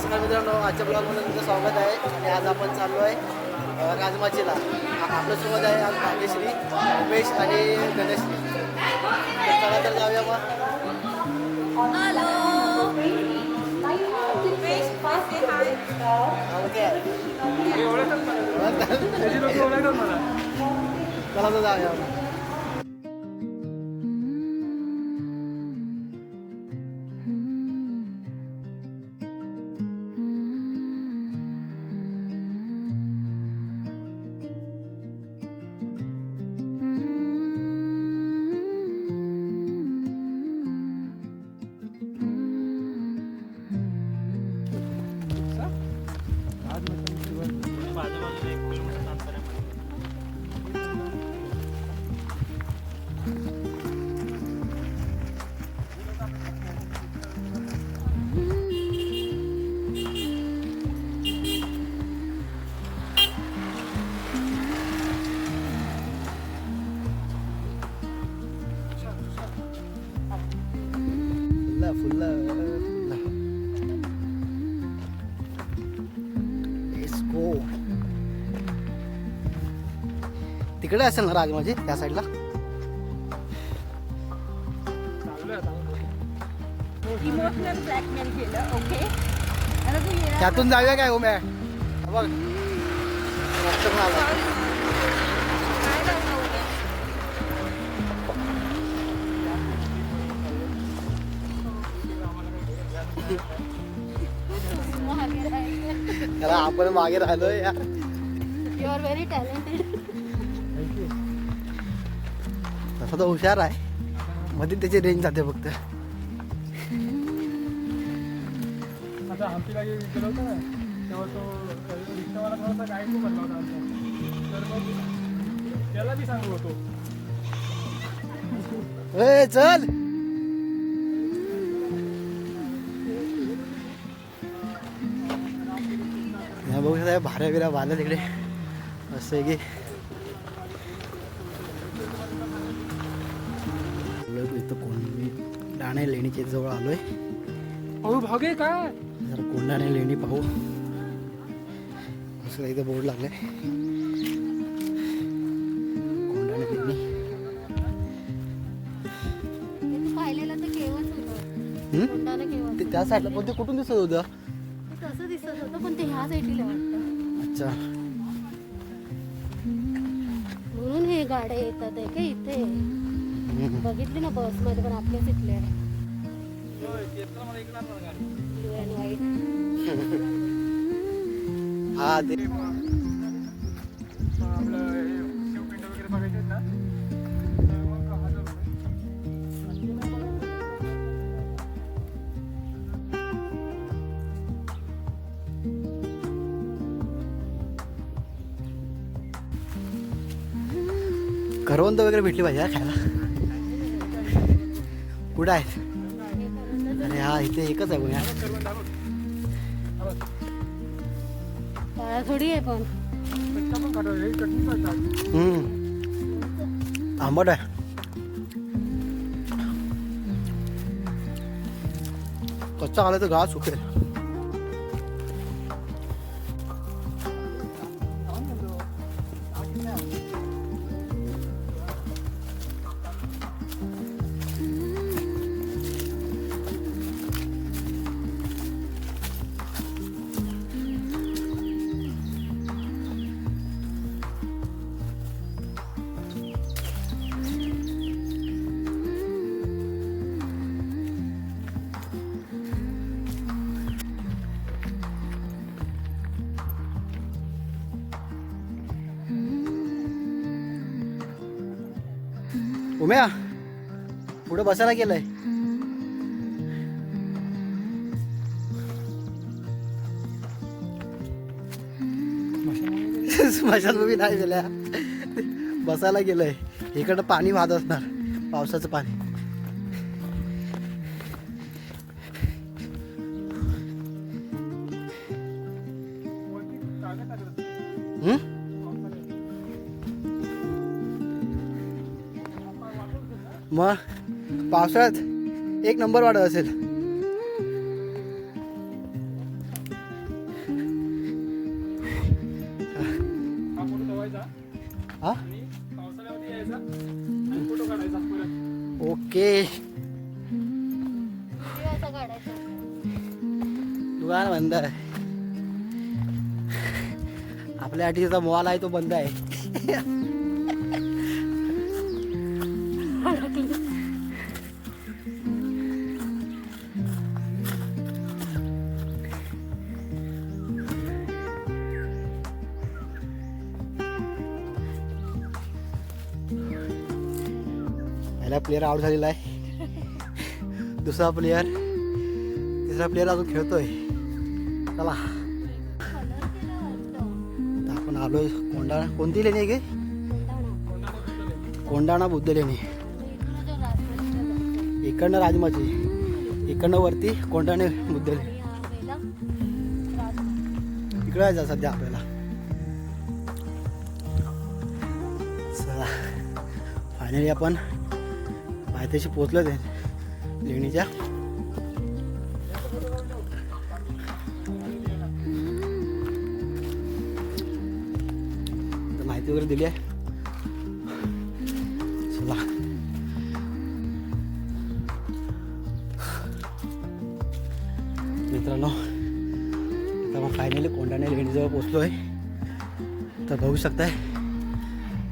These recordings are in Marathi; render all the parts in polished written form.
नमस्कार मित्रांनो, आजच्या ब्लॉगमध्ये तुमचं स्वागत आहे. आणि आज आपण चाललो आहे राजमाचीला. आपल्यासोबत आहे आज भाग्यश्री, उमेश आणि गणेशश्री. तर चला तर जाऊया मग. हॅलो उमेश, से हाय. चला तर जाऊया मग. फुल्ला लेट्स गो. तिकडे असेल ना राजमाची त्या साईडला. इमोशनल ब्लॅकमेल केलं. ओके, आता तू ये. त्यातून जाऊया काय उम्या. बघ रक्त पण आलं. काय करतो उमेश? मागे राहिलं. त्याला आपण मागे राहिलोय यार. You are very talented. तसा तो हुशार आहे, मध्ये त्याची रेंज जाते फक्त. आता हम्पीला गेलो होतो ना, तेव्हा तो रिक्षावाला थोडासा गाईड बनला होता आमचा. तर मग त्याला बी सांगू होतो. ए चल. या बघू शकता भाऱ्या बिऱ्या बांधल्या तिकडे. असं आहे की इथं कोंडाणे लेणीच्या जवळ आलोय. अहो भागे काय जरा कोंडाणे लेणी पाहू. असं इथं बोर्ड लागलाय, कोंडाणे लेणी. पाहिलेलं तर केव्हाच होतं. हम्म? कोंडाणा केव्हा ते त्या साईडला पण ते कुठून दिसत होतं. कसं दिसत होतं, पण ते ह्या साईडला वाटतं. अच्छा, म्हणून हे गाड्या येतात आहे का इथे. बघितली ना बस मध्ये पण आपल्याच इथले ब्लू अँड व्हाईट. हा ते आपलं हे शिवपिंड वगैरे बघायचे आहेत ना, तर मग 1000 रुपये. करवंद वगैरे भेटली पाहिजे हा खायला. कुठं आहेत? अरे हा इथे एकच आहे कोणी. काळा थोडी आहे पण. कच्चा पण खातो, हे चटणी करतात. आंबट आहे. कच्चा आला तर घास सुकेल. उम्या पुढे बसायला गेलंय. स्मशानभूमी नाही गेल्या, बसायला गेलंय. इकडं पाणी वाहत असणार, पावसाचं पाणी. मग पावसाळ्यात एक नंबर वाढत असेल. हा आणि पावसाळ्यामध्ये यायचा आणि फोटो काढायचा परत. ओके. व्हिडिओ असा काढायचा. दुकान बंद आहे. आपल्या आठीचा मॉल आहे तो बंद आहे. पहिला प्लेअर आउट झालेला आहे. दुसरा प्लेअर, तिसरा प्लेअर अजून खेळतोय. चला कलर केला वाटतं. आता आपण आलोय कोंडाणा. कोणती लेणी आहे गे? कोंडाणा. कोंडाणा बुद्ध लेणी. इथून जो राजवाडीला जायचं. इकडनं राजमाची, इकडनं वरती कोंडाणे बुद्ध लेणी. आणि हा वेला राजवाडा. इकडे जायचं सध्या आपल्याला. चला फायनली आपण पायथ्याशी पोचलो ते लेणीच्या. तर माहिती वगैरे दिली आहे. चला मित्रांनो, आता मग फायनली कोंडाणे लेणीजवळ पोचलो आहे. तर बघू शकताय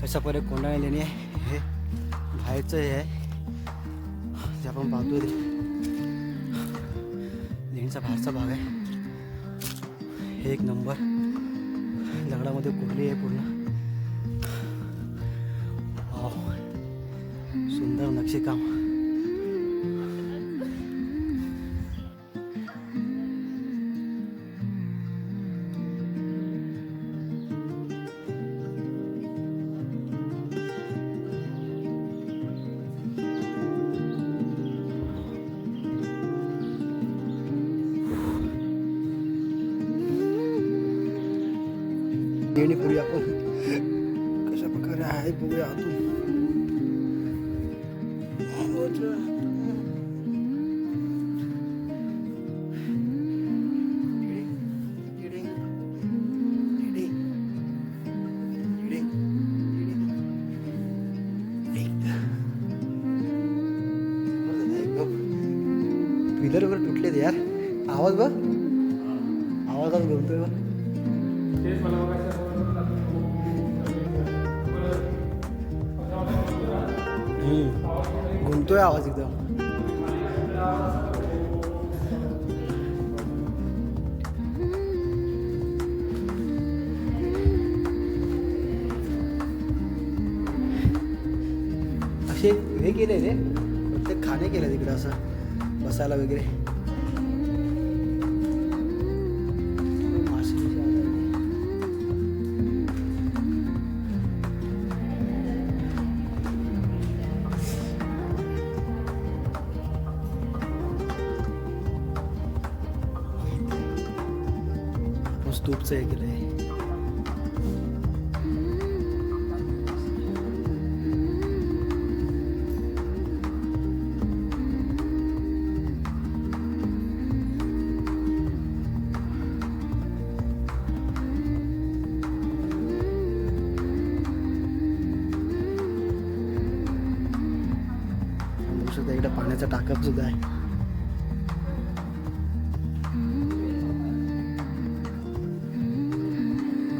कशा परे कोंडाणे लेणी आहे. हे बाहेरचं हे आहे जे आपण पाहतोय ते लेणीचा बाहेरचा भाग आहे. हे एक नंबर दगडामध्ये कोरली आहे पूर्ण. वाव, सुंदर नक्षीकाम. लेणी पुरी आपण कशा प्रकारे आहे बघूया आतून. पिलर वगैरे तुटलेत यार. आवाज बघ, आवाजात घुमतोय बघ. तेच मला बघायचं. घुमतोय आवाज एकदम. असे हे केले रे प्रत्येक खाणे केले तिकडे असं बसायला वगैरे. मासे बिसे आले. स्तूपचं हे केलंय. बघू शकता इकडे पाण्याचा टाकप सुद्धा आहे.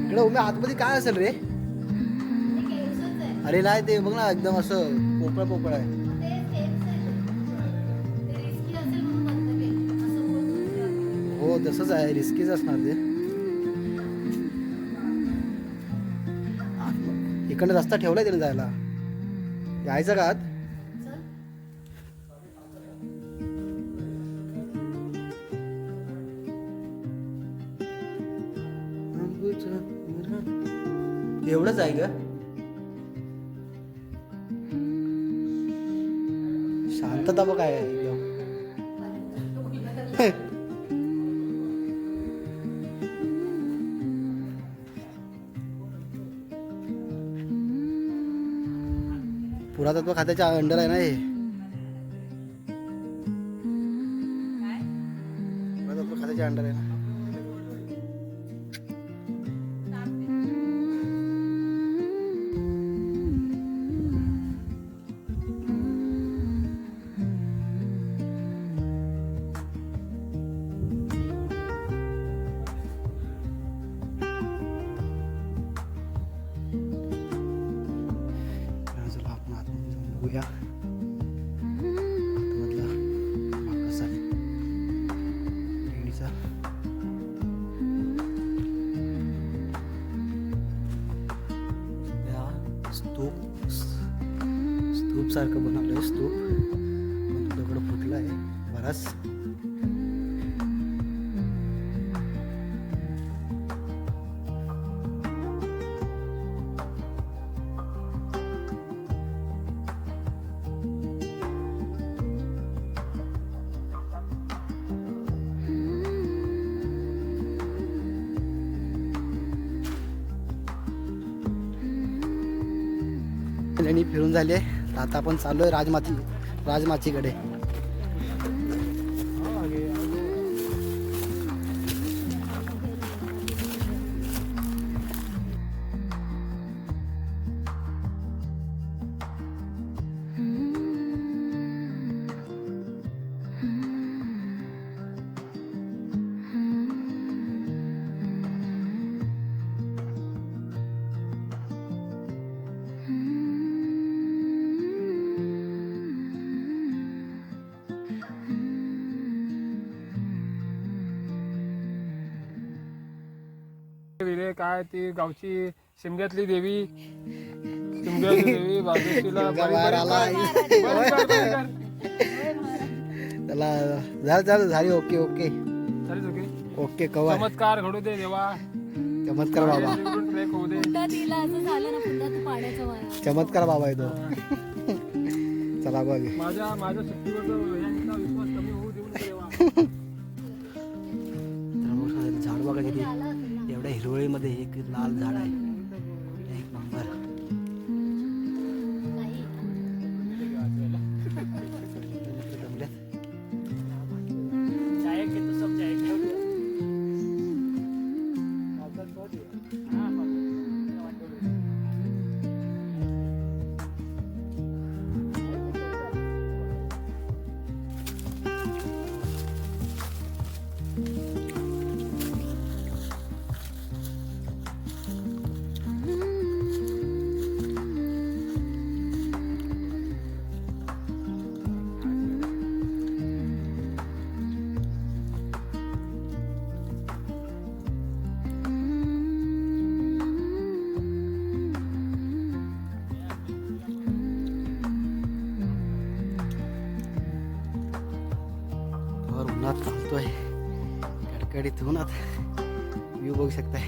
इकडे उमे आतमध्ये काय असेल रे? अरे नाही ते बघ ना एकदम असं पोकळ पोकळ आहे. हो तसंच आहे, रिस्कीच असणार ते. इकडनं रस्ता ठेवलाय त्याने जायला. यायचं का आत? एवढंच आहे का? शांतता बघ काय आहे एकदम. पुरातत्व खात्याच्या अंडर आहे ना हे. पुरातत्व खात्याच्या अंडर आहे ना. सारखं बनवलं आहे स्तूप, पण दगड फुटला आहे बराच. लेणी फिरून झाली आहे. आता आपण चालू आहे राजमाचीकडे. लिहिले काय ती गावची शिमग्यातली देवी, शिमग्यातली देवी बाजूला बाहेर आला. त्याला झाली. Okay okay okay cover. चमत्कार घडू दे देवा, चमत्कार बाबा, ट्रेक होऊ दे. पुन्हा तिला असं झालं ना, पुन्हा तू पाण्याचा वाया. चमत्कार बाबा आहे तो. चला बघ. माझ्या शक्तीवर विश्वास कमी होऊ देऊ नका देवा. झाड बघा किती एवढ्या हिरवळीमध्ये एक लाल झाड आहे. एक नंबर. उन्हात चालतोय कडकडीत उन्हात. व्ह्यू बघू शकताय.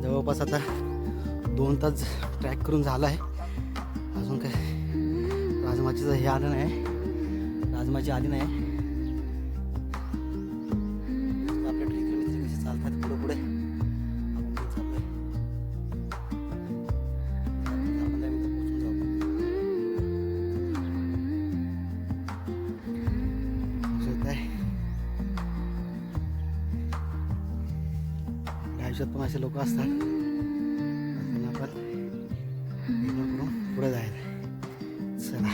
जवळपास आता 2 तास ट्रॅक करून झाला आहे. अजून काय राजमाचीचं हे आलं नाही, राजमाची आली नाही. आपले ट्रेकर मित्र कसे चालतात पुढे पुढे. आपण पण चाललोय. 10-15 मिनिटं पोहोचून जाऊ. आयुष्यात पण असे लोक असतात. त्यांना आपण इग्नोर करून पुढे जायचं. चला.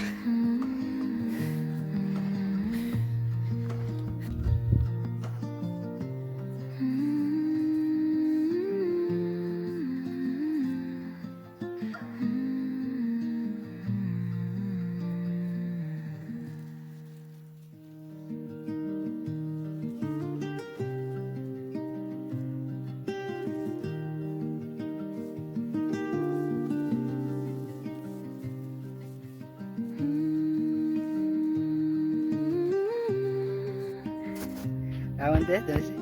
काय म्हणते जराशी?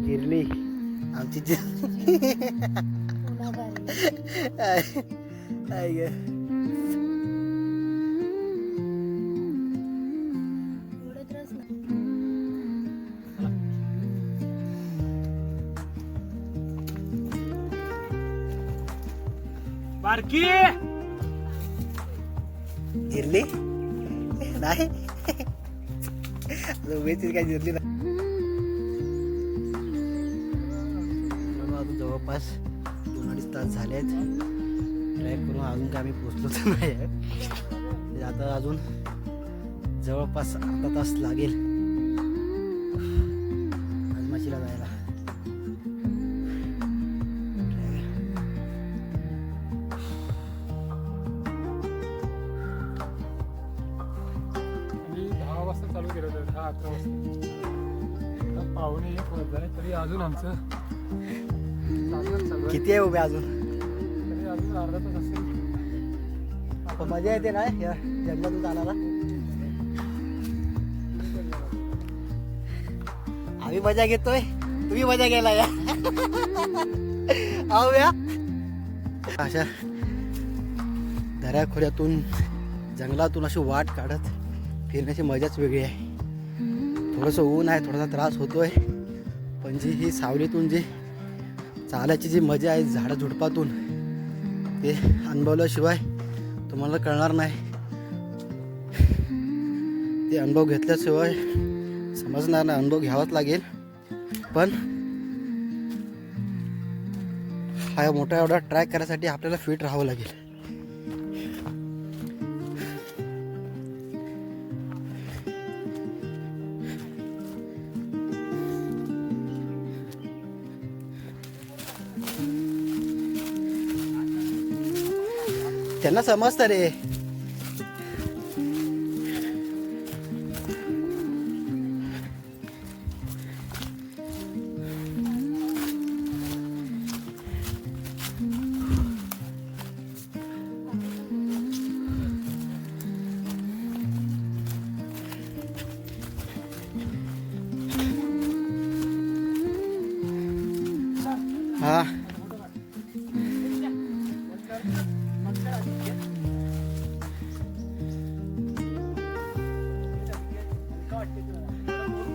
जिरली आमची बारकी जिरली नाही. उभेची काय जिरली नाही. अजून जवळपास 2-2.5 तास झाले आहेत ट्रॅक करून. अजून काय आम्ही पोचलो तर नाही आहे. आता अजून जवळपास अर्धा तास लागेल राजमाचीला जायला. 11 वाजता. आता पाहुणे 1 वाजता आहे तरी अजून आमचं चालू आहे. किती आहे उभे अजून? तरी अजून अर्धा तास असेल. पण मजा येते ना या जंगलातून जाणारा. आम्ही मजा घेतोय, तुम्ही मजा घ्यायला या. आहो या. अशा दऱ्याखोऱ्यातून जंगलातून अशी वाट काढत फिरण्याची मजाच वेगळी आहे. थोडंसं ऊन आहे, थोडासा त्रास होतोय, पण जी ही सावलीतून जी चालायची जी मजा आहे झाडं झुडपातून, ते अनुभवल्याशिवाय तुम्हाला कळणार नाही. ते अनुभव घेतल्याशिवाय समजणार नाही. अनुभव घ्यावाच लागेल. पण हा मोठा एवढा ट्रॅक करायसाठी आपल्याला फिट राहावं लागेल. त्यांना समजतं रे. हा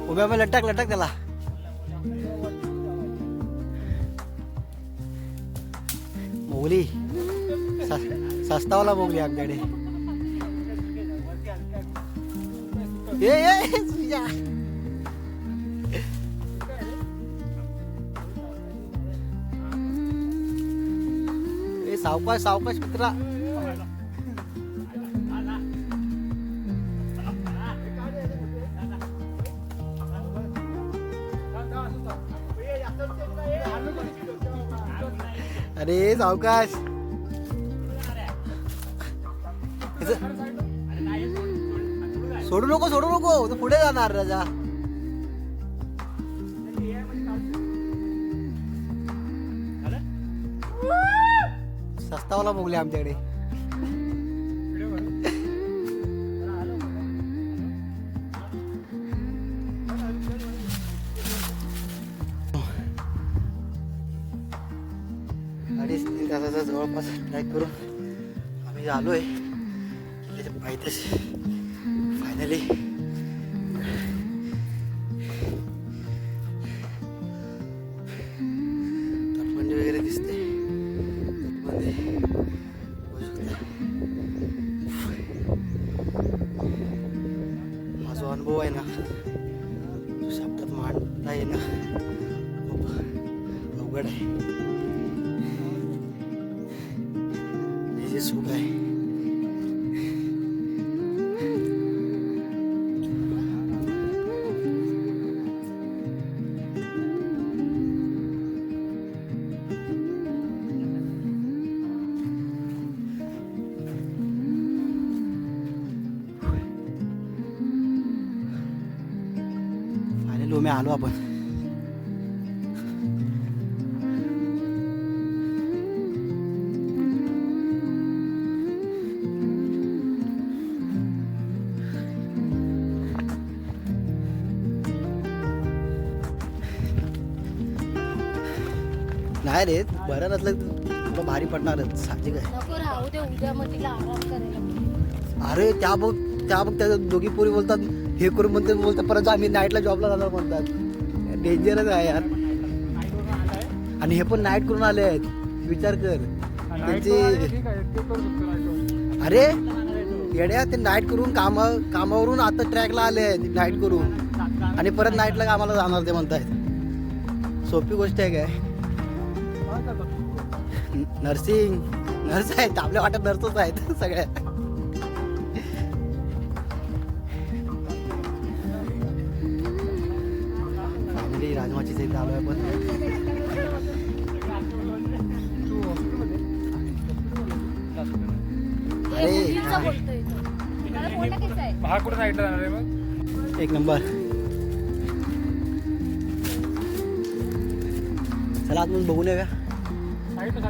उभ्या उभ्या लटक लटक त्याला. मोगली सस्तावाला मोगली आमच्याकडे. ये सुजा. सावकाश सावकाश मित्रा. अरे सावकाश. सोडू नको सोडू नको, तू पुढे जाणार राजा. सस्तावाला मोगले आमच्याकडे. अडीच 3 तासाचा जवळपास ट्रॅक करून आम्ही आलोय किल्ल्याच्या पायथ्याशी. फायनली तटबंदी वगैरे दिसते. माझा अनुभव आहे ना, तो शब्दात मांडता येणं खूप अवघड आहे. हे जे सुख आहे लोमे आलो आपण. नाही रे, बरं नसलं तुला भारी पडणारच, साहजिक आहे. नको राहू दे, उद्या मग तिला आराम करायला. अरे त्या बघ त्या दोघी पोरी बोलतात हे करून बोलतात परत आम्ही नाईटला जॉबला जाणार म्हणतात. डेंजरच आहे यार. आणि हे पण नाईट करून आले आहेत, विचार कर त्यांचे. अरे येड्या, ते नाईट करून कामावरून आता ट्रॅकला आले आहेत नाईट करून, आणि परत नाईटला कामाला जाणार ते म्हणतायत. सोपी गोष्ट आहे काय? नर्स आहेत आपल्या वाटत, नर्सच आहेत सगळ्या. फायनली राजमाचीच इथे आलोय आपण. हे मुलींचं बोलतोय तो. त्याला बोलणं कसं आहे? कुठं साईडला जाणार आहे मग? एक नंबर. चला आतमध्ये बघून येऊया. साईड ना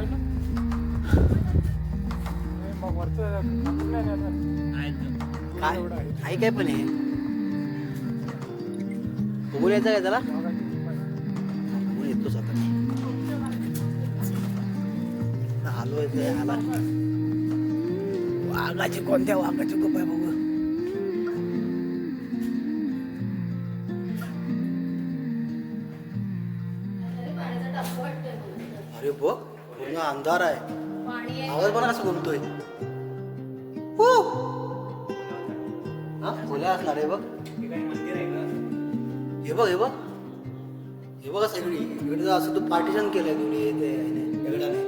मग वरचं नाही येणार. काय एवढं आहे. आहे काय पण हे बघून यायचं काय त्याला बघून येतोच आता मी. आलो इथे आला. वाघाची कोणत्या वाघाची गुप आहे बघू. अरे बघ पूर्ण अंधार आहे. पाणी आवाज पण असं घुमतोय. हा खोल्या असणार आहे बघ. हे बघ हे बघ हे बघा सगळी इकडे जर असं तू पार्टिशन केलंय तुम्ही ते दगडाने.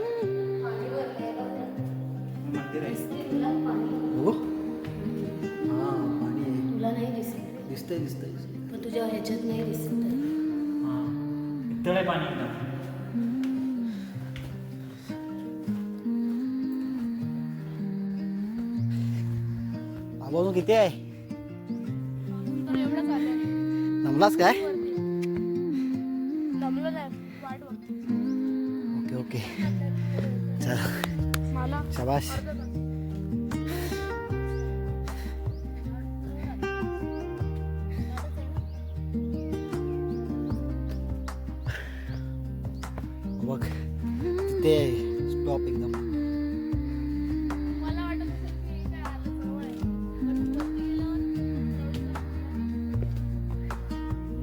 हो हा पाणी आहे. तुला नाही दिसत दिसतंय दिसतंय दिसतंय. पण तुझ्या ह्याच्यात नाही दिसत तळे पाणी एकदम. अजून किती आहे एवढं चालू जमलास काय जमलं नाही वाट बघ ओके ओके चल मला शाबाश. बघ तिथे स्टॉप एकदम. मला वाटत होतं की काय आलं जवळ आहे. पण वरती गेल्यावर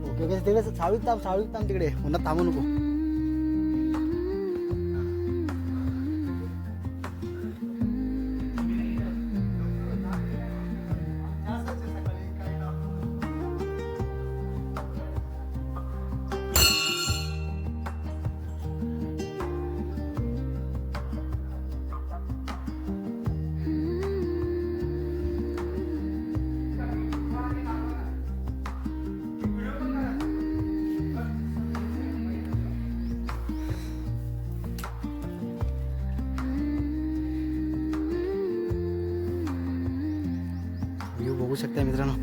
ओके ओके तिकडे सावळीत थांब तिकडे पुन्हा थांबू नको. व्ह्यू बघू शकता मित्रांनो.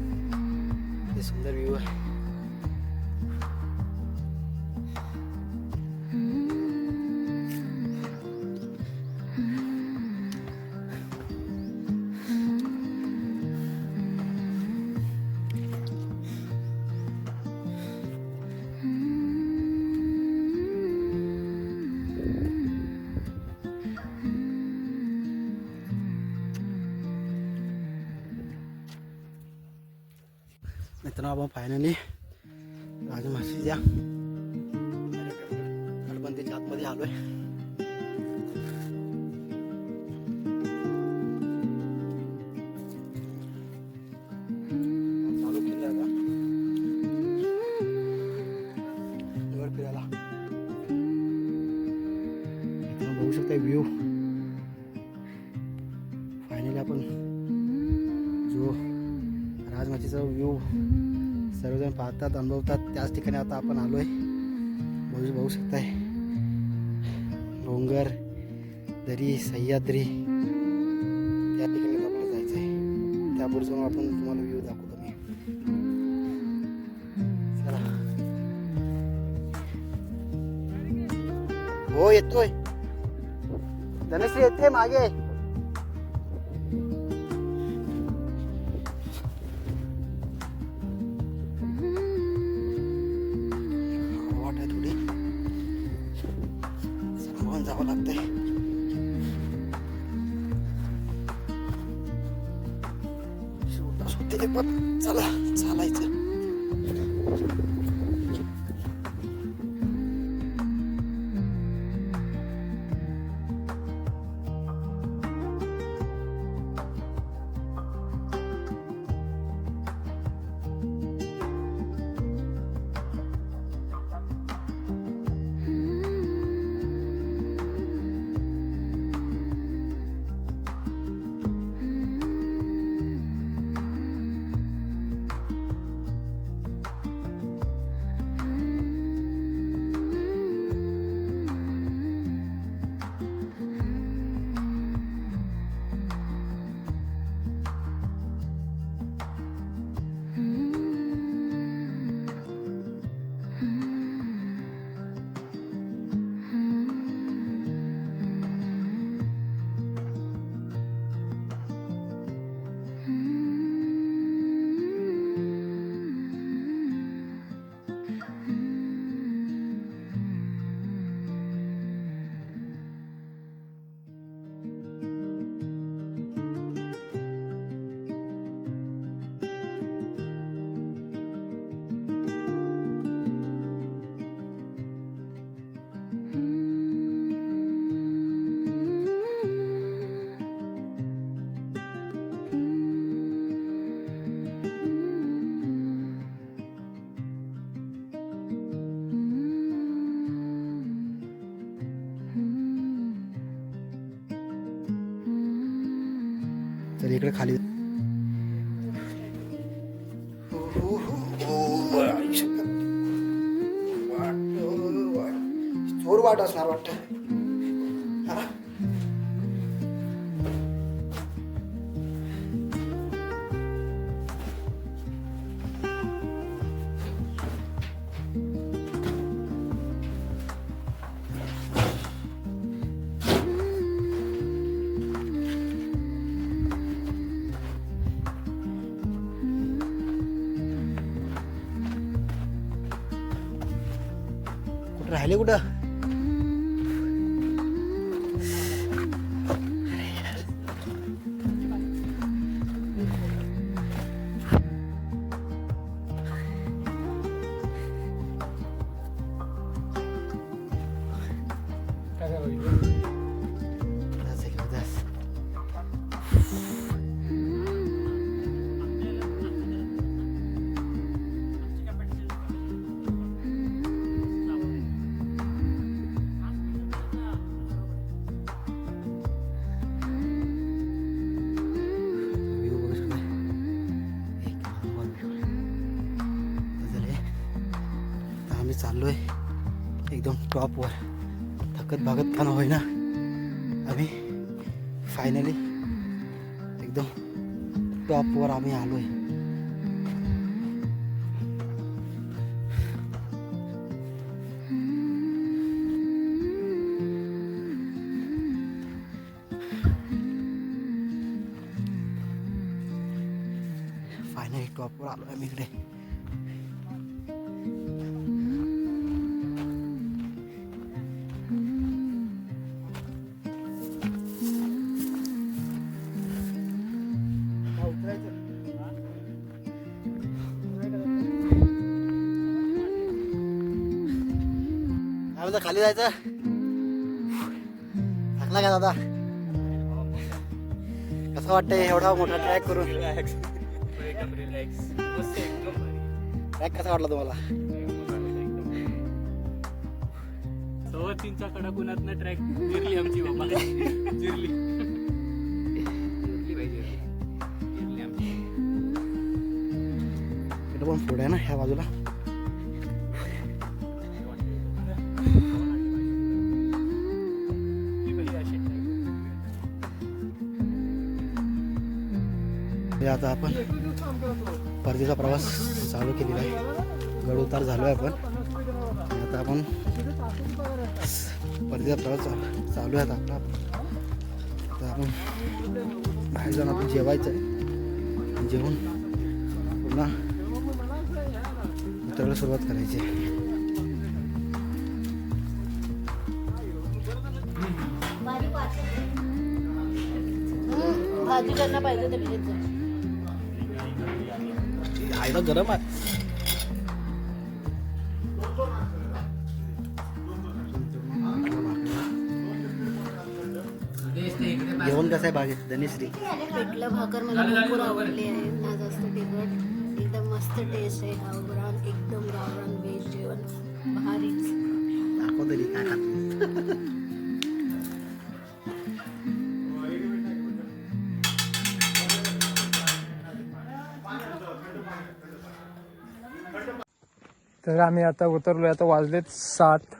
हे सुंदर व्ह्यू आहे. मित्रांनो आपण फायनली राजमाशीच्या तटबंदीच्या आतमध्ये आलोय. चालू केलं आता वर फिरायला. मित्रांनो बघू शकता व्ह्यू. फायनली आपण जो राजमाचीचा व्ह्यू सर्वजण पाहतात अनुभवतात त्याच ठिकाणी आता आपण आलोय. बघू शकताय डोंगर दरी सह्याद्री त्या ठिकाणी आपल्याला जायचं आहे. त्यापूर्वी जाऊन आपण तुम्हाला व्ह्यू दाखवतो मी. चला हो येतोय धनश्री येते मागे. जावं लागतंय. होते पण चला चालायचं. तर इकडे खाली जोर वाट असणार वाटतं. हा? कुठं राहिले कुठं? काय काय बघितलं? बस इकडे बस. व्ह्यू बघू शकता. एक नंबर view. तर झाले. आता आम्ही चाललोय एकदम टॉपवर. थकत भागत का न होईना आम्ही फायनली एकदम टॉपवर आम्ही आलोय. फायनली टॉपवर आलोय आम्ही इकडे. काय म्हणता खाली जायचं? थकला का दादा? कसं वाटतंय एवढा मोठा ट्रॅक करून? ट्रॅक कसा वाटला तुम्हाला? 3.25च्या कडकुनातनं ट्रॅक जिरली आमची बाबा. जिरली इकडं पण पुढे आहे ना ह्या बाजूला. हे आता आपण परतीचा प्रवास चालू केलेला आहे. गड उतार झालो आहे आपण. आता आपण परतीचा प्रवास चालू आहे आपला. आता आपण बाहेर जाऊन आपण जेवायचं आहे. जेवून पुन्हा उतरायला सुरुवात करायची आहे. भाजी त्यांना पाहिजे ते घ्यायचं. आईला गरम आहे. जेवण कसं आहे बागेत धनेश्री? पिठलं भाकर मला भरपूर आवडली आहे. ना जास्त तिखट, एकदम मस्त टेस्ट आहे. गावरान एकदम गावरान व्हेज जेवण भारीच. दाखव तरी काय खात. तर आम्ही आता उतरलोय. आता वाजलेत 7.